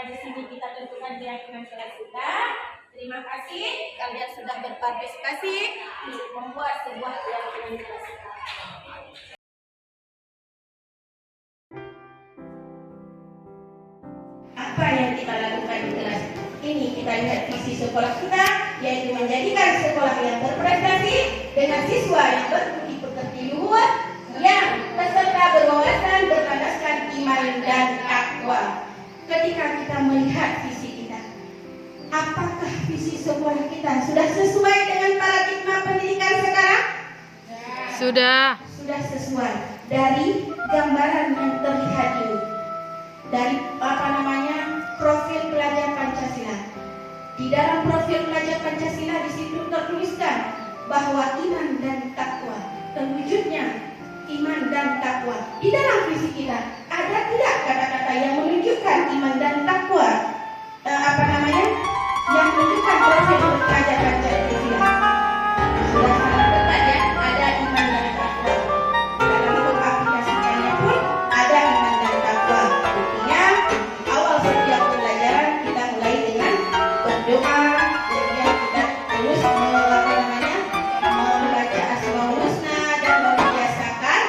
di sini kita tentukan keyakinan kita. Terima kasih kalian sudah berpartisipasi untuk membuat sebuah keyakinan kita. Apa yang kita lakukan di kelas ini? Kita lihat visi sekolah kita, yaitu menjadikan sekolah yang berprestasi dengan siswa yang berbudi pekerti luhur, yang peserta berwawasan berlandaskan iman dan takwa. Ketika kita melihat visi kita, apakah visi sekolah kita sudah sesuai dengan paradigma pendidikan sekarang? Sudah Sesuai dari gambaran yang terlihat ini. Dari profil pelajar Pancasila. Di dalam profil pelajar Pancasila di situ tertuliskan bahwa iman dan takwa, terwujudnya iman dan takwa. Di dalam visi kita ada tidak kata-kata yang menunjukkan iman dan takwa? Yang menunjukkan profil pelajar Pancasila. Sudah sangat tepat ya, ada iman dan takwa. Dalam mengaplikasikannya pun ada iman dan takwa. Artinya awal setiap pembelajaran kita mulai dengan berdoa, kemudian kita terus membaca Asmaul Husna dan membiasakan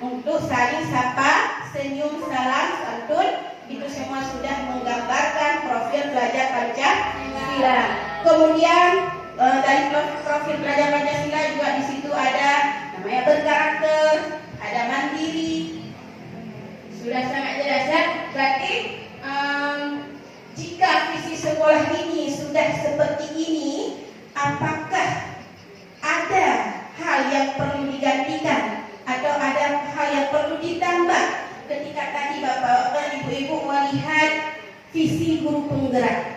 untuk saling sapa, senyum, salam, santun. Itu semua sudah menggambarkan profil pelajar Pancasila. Kemudian dari profil pelajar Pancasila juga di situ ada namanya berkarakter, ada mandiri. Sudah sangat jelas ya. Berarti jika visi sekolah ini sudah seperti ini, apakah ada hal yang perlu digantikan atau ada hal yang perlu ditambah ketika tadi Bapak dan Ibu-ibu melihat visi guru penggerak?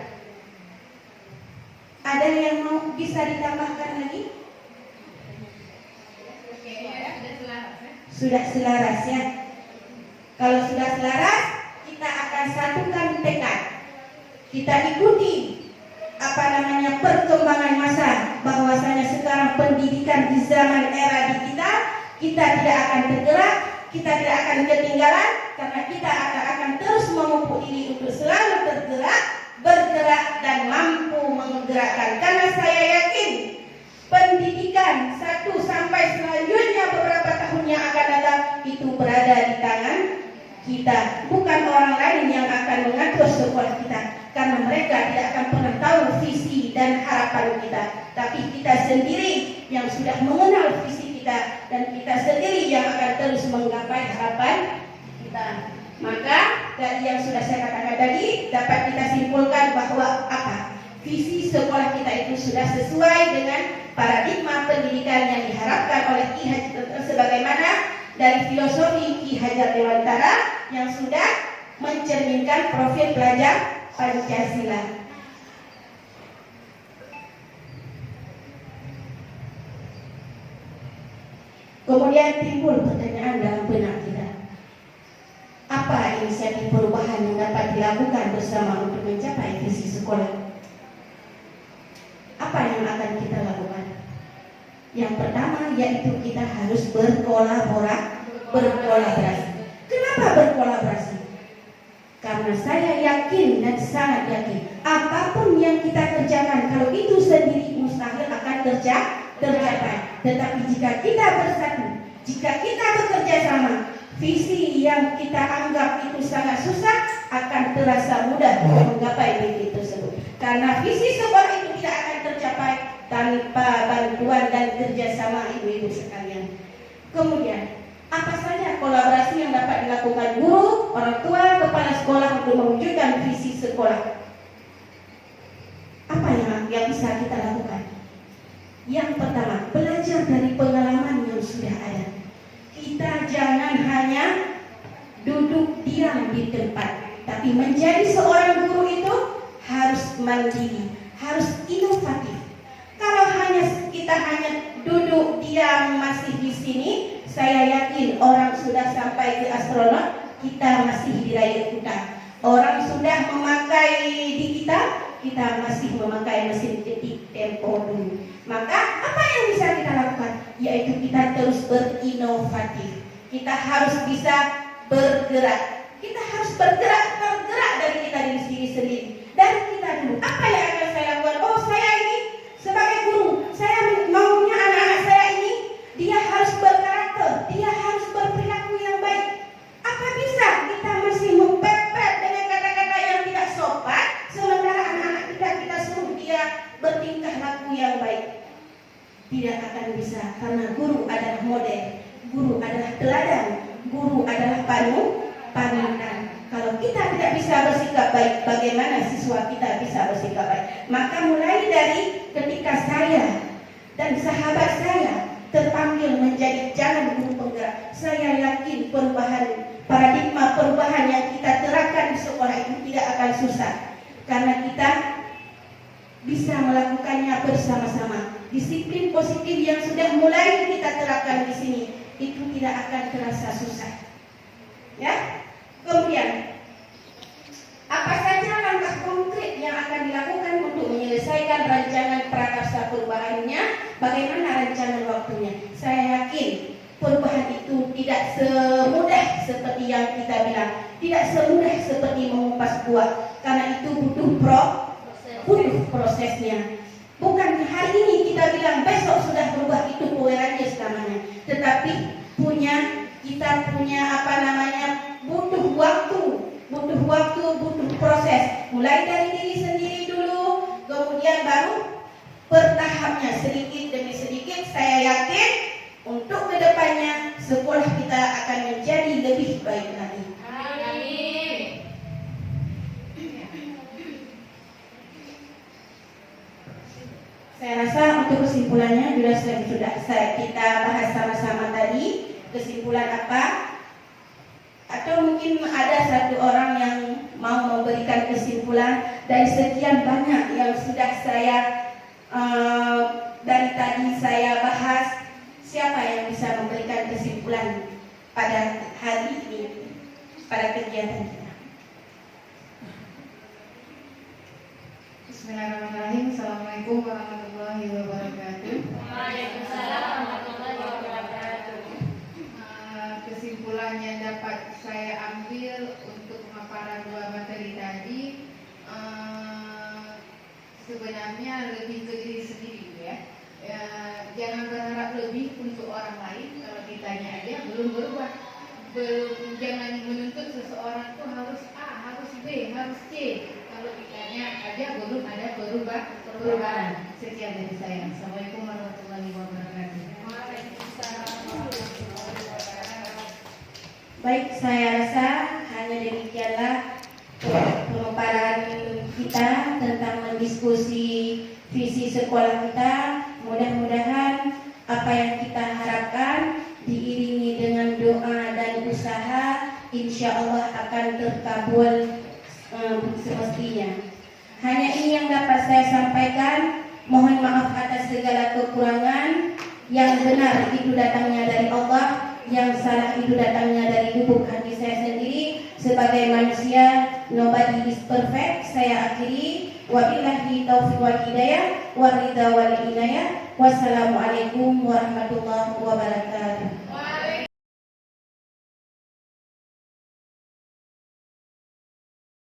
Ada yang mau bisa ditambahkan lagi? Sudah selaras ya. Kalau sudah selaras, kita akan satukan tekad. Kita ikuti perkembangan masa, bahwasanya sekarang pendidikan di zaman era digital, kita tidak akan tergerak, kita tidak akan ketinggalan, karena kita akan terus memupuk diri untuk selalu tergerak, bergerak dan mampu menggerakkan. Karena saya yakin pendidikan satu sampai selanjutnya beberapa tahun yang akan datang itu berada di tangan kita, bukan orang lain yang akan mengatur sekolah kita, karena mereka tidak akan pernah tahu visi dan harapan kita, tapi kita sendiri yang sudah mengenal visi kita, dan kita sendiri yang akan terus menggapai harapan kita. Maka dari yang sudah saya katakan tadi dapat kita simpulkan bahwa visi sekolah kita itu sudah sesuai dengan paradigma pendidikan yang diharapkan oleh Ki Hajar Dewantara, sebagaimana dari filosofi Ki Hajar Dewantara yang sudah mencerminkan profil pelajar Pancasila. Kemudian timbul pertanyaan dalam benak kita, apa inisiatif perubahan yang dapat dilakukan bersama untuk mencapai visi sekolah? Apa yang akan kita lakukan? Yang pertama yaitu kita harus berkolaborasi. Kenapa berkolaborasi? Karena saya yakin dan sangat yakin apapun yang kita kerjakan, kalau itu sendiri mustahil akan tercapai. Tetapi jika kita bersatu, jika kita bekerja sama, visi yang kita anggap itu sangat susah akan terasa mudah untuk menggapai mimpi tersebut. Karena visi sekolah itu tidak akan tercapai tanpa bantuan dan kerjasama ibu-ibu sekalian. Kemudian, apa saja kolaborasi yang dapat dilakukan guru, orang tua, kepala sekolah untuk mewujudkan visi sekolah? Apa yang bisa kita lakukan? Yang pertama, belajar dari pengalaman yang sudah ada. Kita jangan hanya duduk diam di tempat, tapi menjadi seorang guru itu harus mandiri, harus inovatif. Kalau kita hanya duduk diam masih di sini, saya yakin orang sudah sampai ke astronot, kita masih di layar kuda. Orang sudah memakai digital, kita masih memakai mesin ketik tempo dulu. Maka apa yang bisa kita lakukan? Yaitu kita terus berinovatif. Kita harus bisa bergerak. Kita harus tergerak dari kita diri sendiri. tidak akan bisa, karena guru adalah model, guru adalah teladan, guru adalah panutan. Kalau kita tidak bisa bersikap baik, bagaimana siswa kita bisa bersikap baik? Maka mulai dari ketika saya dan sahabat saya terpanggil menjadi jalan guru penggerak, saya yakin paradigma perubahan yang kita terapkan di sekolah itu tidak akan susah, karena kita bisa melakukannya bersama-sama. Disiplin positif yang sudah mulai kita terapkan di sini itu tidak akan terasa susah. Ya. Kemudian, apa saja langkah konkret yang akan dilakukan untuk menyelesaikan rancangan prakarsa perubahannya? Bagaimana rancangan waktunya? Saya yakin perubahan itu tidak semudah seperti yang kita bilang, tidak semudah seperti mengupas buah, karena itu butuh prosesnya. Bukan hari ini kita bilang besok sudah berubah, itu Power Rangers namanya. Tetapi kita punya butuh waktu, butuh proses. Mulai dari diri sendiri dulu, kemudian baru bertahapnya sedikit demi sedikit. Saya yakin untuk kedepannya sekolah kita akan menjadi lebih baik lagi. Saya rasa untuk kesimpulannya sudah kita bahas sama-sama tadi. Kesimpulan apa? Atau mungkin ada satu orang yang mau memberikan kesimpulan dari sekian banyak yang sudah saya dari tadi saya bahas. Siapa yang bisa memberikan kesimpulan pada hari ini, pada kegiatan kita? Bismillahirrahmanirrahim. Assalamualaikum warahmatullahi wabarakatuh. Waalaikumsalam warahmatullahi wabarakatuh. Kesimpulan yang dapat saya ambil untuk pemaparan dua materi tadi, sebenarnya lebih ke diri sendiri ya. Jangan berharap lebih untuk orang lain. Kalau ditanya aja belum berubah, jangan menuntut seseorang tuh harus A, harus B, harus C. Kalau ditanya aja belum ada perubahan. Sekian dari saya. Assalamualaikum warahmatullahi wabarakatuh. Baik, saya rasa hanya demikianlah pemaparan kita tentang mendiskusi visi sekolah kita. Mudah-mudahan apa yang kita harapkan diiringi dengan doa dan usaha, insya Allah akan terkabul semestinya. Hanya ini yang dapat saya sampaikan. Mohon maaf atas segala kekurangan. Yang benar itu datangnya dari Allah, yang salah itu datangnya dari lubuk hati saya sendiri. Sebagai manusia, nobody is perfect. Saya akhiri. Wabillahi taufiq wal hidayah, waridha wal inayah. Wassalamualaikum warahmatullahi wabarakatuh.